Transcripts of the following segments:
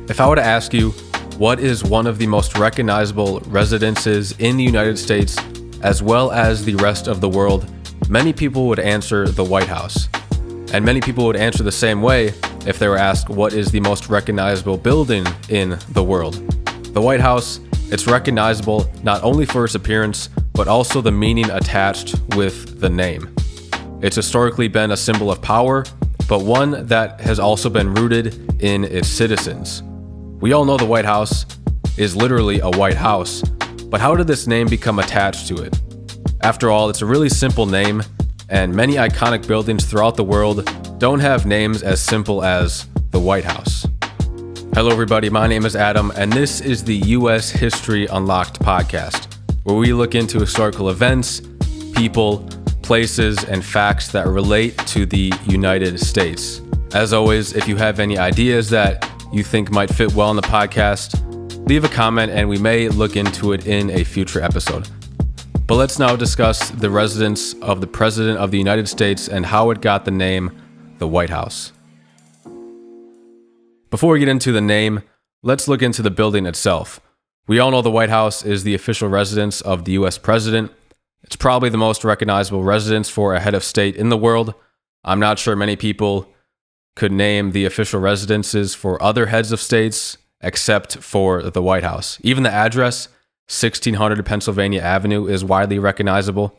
If I were to ask you, what is one of the most recognizable residences in the United States as well as the rest of the world, many people would answer the White House. And many people would answer the same way if they were asked what is the most recognizable building in the world. The White House, it's recognizable not only for its appearance, but also the meaning attached with the name. It's historically been a symbol of power, but one that has also been rooted in its citizens. We all know the White House is literally a White House, but how did this name become attached to it? After all, it's a really simple name, and many iconic buildings throughout the world don't have names as simple as the White House. Hello everybody, my name is Adam, and this is the US History Unlocked podcast, where we look into historical events, people, places, and facts that relate to the United States. As always, if you have any ideas that you think might fit well in the podcast, leave a comment and we may look into it in a future episode. But let's now discuss the residence of the President of the United States and how it got the name the White House. Before we get into the name, let's look into the building itself. We all know the White House is the official residence of the US President. It's probably the most recognizable residence for a head of state in the world. I'm not sure many people could name the official residences for other heads of states except for the White House. Even the address, 1600 Pennsylvania Avenue, is widely recognizable.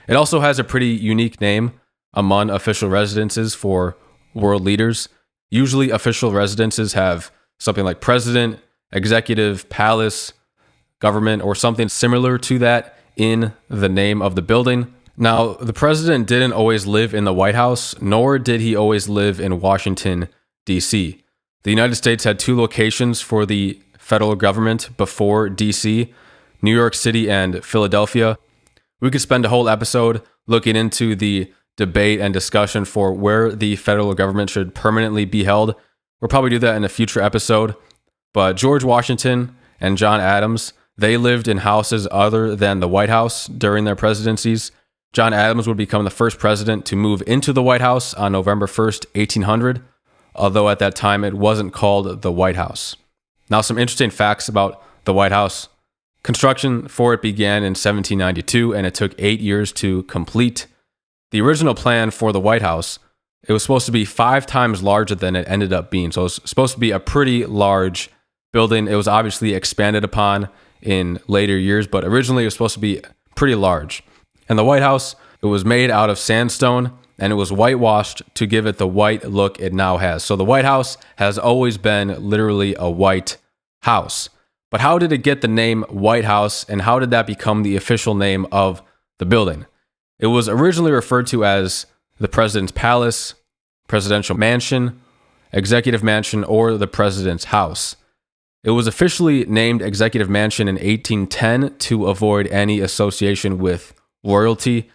It also has a pretty unique name among official residences for world leaders. Usually official residences have something like president, executive, palace, government, or something similar to that in the name of the building. Now, the president didn't always live in the White House, nor did he always live in Washington, D.C. The United States had two locations for the federal government before D.C., New York City and Philadelphia. We could spend a whole episode looking into the debate and discussion for where the federal government should permanently be held. We'll probably do that in a future episode. But George Washington and John Adams, they lived in houses other than the White House during their presidencies. John Adams would become the first president to move into the White House on November 1st, 1800, although at that time it wasn't called the White House. Now, some interesting facts about the White House. Construction for it began in 1792, and it took 8 years to complete. The original plan for the White House, it was supposed to be 5 times larger than it ended up being. So it was supposed to be a pretty large building. It was obviously expanded upon in later years, but originally it was supposed to be pretty large. And the White House, it was made out of sandstone, and it was whitewashed to give it the white look it now has. So the White House has always been literally a white house. But how did it get the name White House, and how did that become the official name of the building? It was originally referred to as the President's Palace, Presidential Mansion, Executive Mansion, or the President's House. It was officially named Executive Mansion in 1810 to avoid any association with royalty.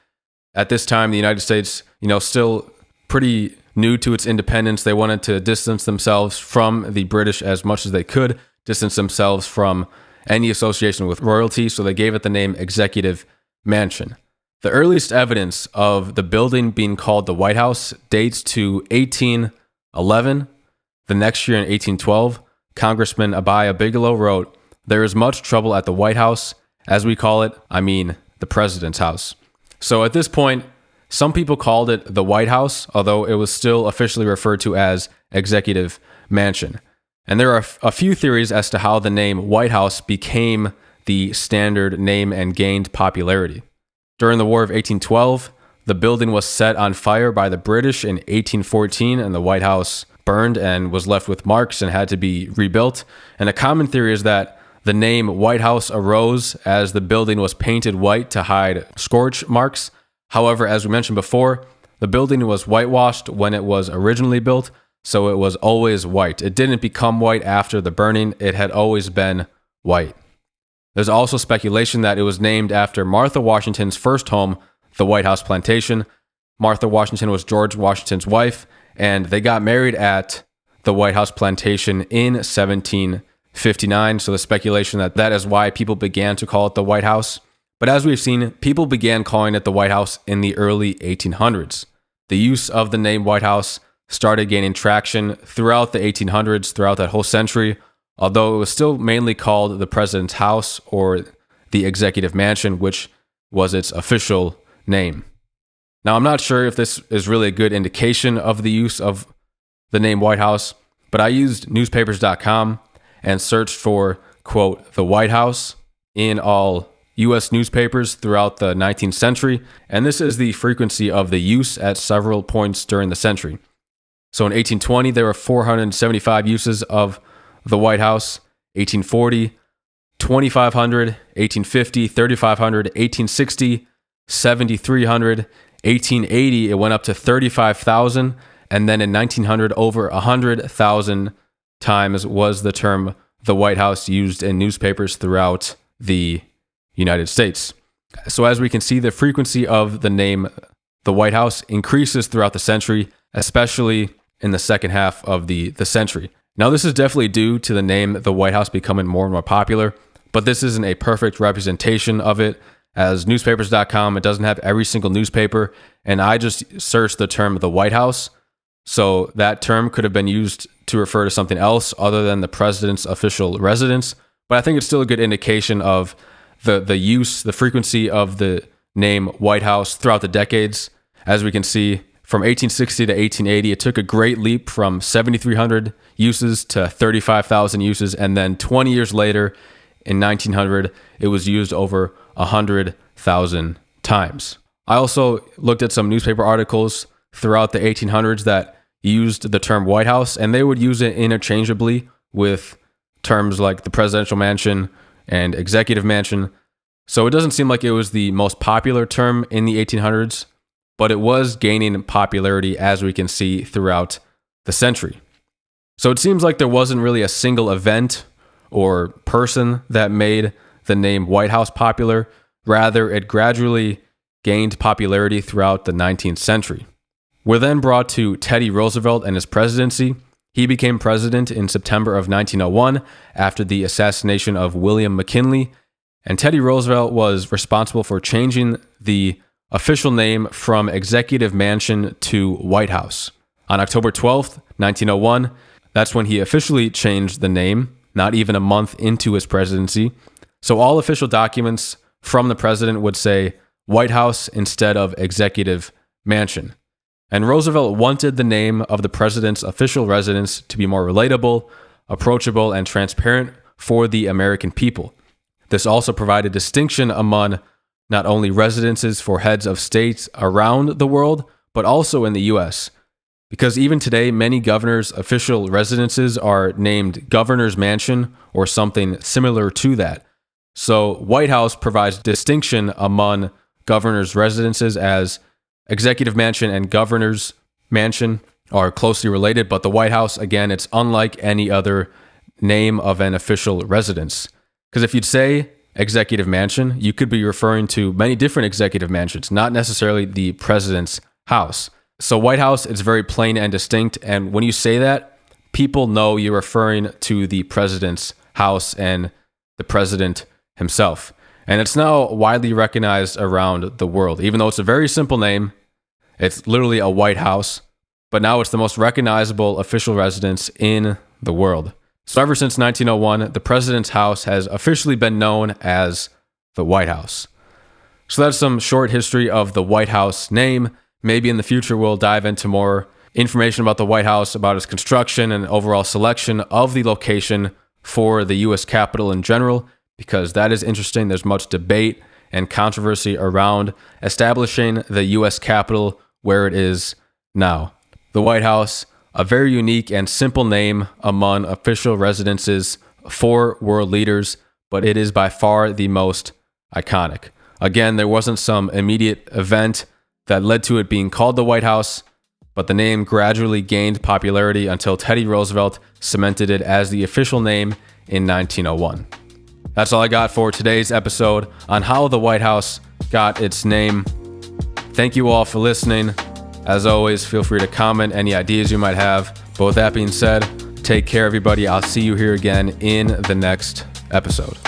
At this time, the United States, still pretty new to its independence. They wanted to distance themselves from the British as much as they could, distance themselves from any association with royalty, so they gave it the name Executive Mansion. The earliest evidence of the building being called the White House dates to 1811. The next year in 1812, Congressman Abiah Bigelow wrote, "There is much trouble at the White House, as we call it, the President's House." So at this point, some people called it the White House, although it was still officially referred to as Executive Mansion. And there are a few theories as to how the name White House became the standard name and gained popularity. During the War of 1812, the building was set on fire by the British in 1814, and the White House burned and was left with marks and had to be rebuilt. And a common theory is that the name White House arose as the building was painted white to hide scorch marks. However, as we mentioned before, the building was whitewashed when it was originally built, so it was always white. It didn't become white after the burning. It had always been white. There's also speculation that it was named after Martha Washington's first home, the White House Plantation. Martha Washington was George Washington's wife, and they got married at the White House Plantation in 1759. So the speculation that is why people began to call it the White House. But as we've seen, people began calling it the White House in the early 1800s. The use of the name White House started gaining traction throughout the 1800s, throughout that whole century, although it was still mainly called the President's House or the Executive Mansion, which was its official name. Now, I'm not sure if this is really a good indication of the use of the name White House, but I used newspapers.com and searched for, quote, the White House in all U.S. newspapers throughout the 19th century, and this is the frequency of the use at several points during the century. So in 1820, there were 475 uses of the White House, 1840, 2,500, 1850, 3,500, 1860, 7,300, 1880, it went up to 35,000, and then in 1900, over 100,000 times was the term the White House used in newspapers throughout the United States. So as we can see, the frequency of the name the White House increases throughout the century, especially in the second half of the century. Now, this is definitely due to the name the White House becoming more and more popular, but this isn't a perfect representation of it. As newspapers.com, it doesn't have every single newspaper, and I just searched the term the White House, so that term could have been used to refer to something else other than the president's official residence, but I think it's still a good indication of the use, the frequency of the name White House throughout the decades. As we can see, from 1860 to 1880, it took a great leap from 7,300 uses to 35,000 uses, and then 20 years later, in 1900, it was used over 100,000 times. I also looked at some newspaper articles throughout the 1800s that used the term White House, and they would use it interchangeably with terms like the presidential mansion and executive mansion. So it doesn't seem like it was the most popular term in the 1800s, but it was gaining popularity as we can see throughout the century. So it seems like there wasn't really a single event or person that made the name White House popular. Rather, it gradually gained popularity throughout the 19th century. We're then brought to Teddy Roosevelt and his presidency. He became president in September of 1901 after the assassination of William McKinley, and Teddy Roosevelt was responsible for changing the official name from Executive Mansion to White House. On October 12th, 1901, that's when he officially changed the name, not even a month into his presidency. So all official documents from the president would say White House instead of Executive Mansion. And Roosevelt wanted the name of the president's official residence to be more relatable, approachable, and transparent for the American people. This also provided distinction among not only residences for heads of states around the world, but also in the U.S. Because even today, many governors' official residences are named Governor's Mansion or something similar to that. So White House provides distinction among governors' residences, as Executive Mansion and Governor's Mansion are closely related, but the White House, again, it's unlike any other name of an official residence. Because if you'd say Executive Mansion, you could be referring to many different executive mansions, not necessarily the president's house. So White House, it's very plain and distinct, and when you say that, people know you're referring to the president's house and the president himself. And it's now widely recognized around the world. Even though it's a very simple name, it's literally a White House, but now it's the most recognizable official residence in the world. So ever since 1901, the president's house has officially been known as the White House. So that's some short history of the White House name. Maybe in the future we'll dive into more information about the White House, about its construction and overall selection of the location for the U.S. Capitol in general, because that is interesting. There's much debate and controversy around establishing the U.S. Capitol where it is now. The White House, a very unique and simple name among official residences for world leaders, but it is by far the most iconic. Again, there wasn't some immediate event that led to it being called the White House, but the name gradually gained popularity until Teddy Roosevelt cemented it as the official name in 1901. That's all I got for today's episode on how the White House got its name. Thank you all for listening. As always, feel free to comment any ideas you might have. But with that being said, take care, everybody. I'll see you here again in the next episode.